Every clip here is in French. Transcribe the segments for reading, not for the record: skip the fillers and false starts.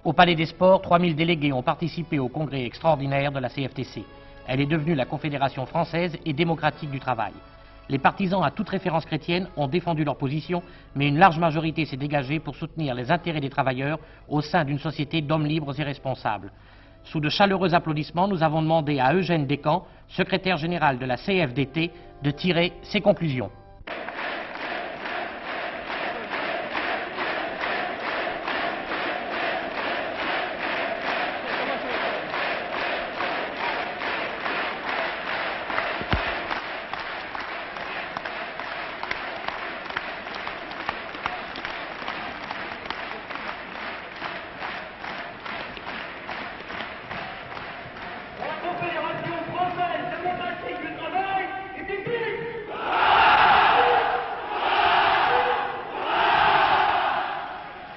Au Palais des Sports, 3000 délégués ont participé au congrès extraordinaire de la CFTC. Elle est devenue la Confédération française et démocratique du travail. Les partisans à toute référence chrétienne ont défendu leur position, mais une large majorité s'est dégagée pour soutenir les intérêts des travailleurs au sein d'une société d'hommes libres et responsables. Sous de chaleureux applaudissements, nous avons demandé à Eugène Descamps, secrétaire général de la CFDT, de tirer ses conclusions.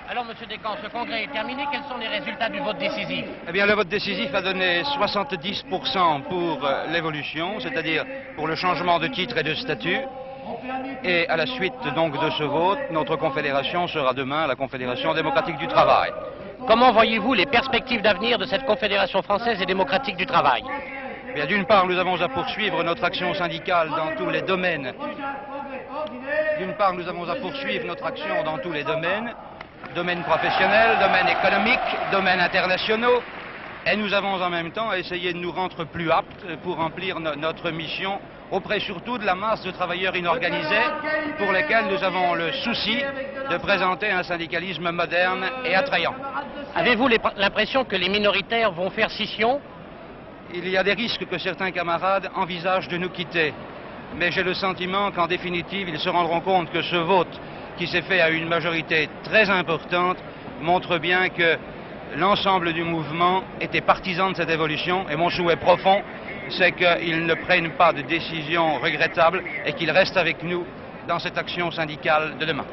Alors, Monsieur Descamps, ce congrès est terminé. Quels sont les résultats du vote décisif? Eh bien, le vote décisif a donné 70% pour l'évolution, c'est-à-dire pour le changement de titre et de statut. Et à la suite donc de ce vote, notre confédération sera demain la Confédération démocratique du travail. Comment voyez-vous les perspectives d'avenir de cette Confédération française et démocratique du travail? Eh bien, d'une part, nous avons à poursuivre notre action syndicale dans tous les domaines. D'une part, nous avons à poursuivre notre action dans tous les domaines. Domaine professionnel, domaine économique, domaines internationaux, et nous avons en même temps à essayer de nous rendre plus aptes pour remplir notre mission auprès surtout de la masse de travailleurs inorganisés pour lesquels nous avons le souci de présenter un syndicalisme moderne et attrayant. Avez-vous l'impression que les minoritaires vont faire scission? Il y a des risques que certains camarades envisagent de nous quitter, mais j'ai le sentiment qu'en définitive ils se rendront compte que ce vote qui s'est fait à une majorité très importante, montre bien que l'ensemble du mouvement était partisan de cette évolution, et mon souhait profond, c'est qu'ils ne prennent pas de décisions regrettables et qu'ils restent avec nous dans cette action syndicale de demain.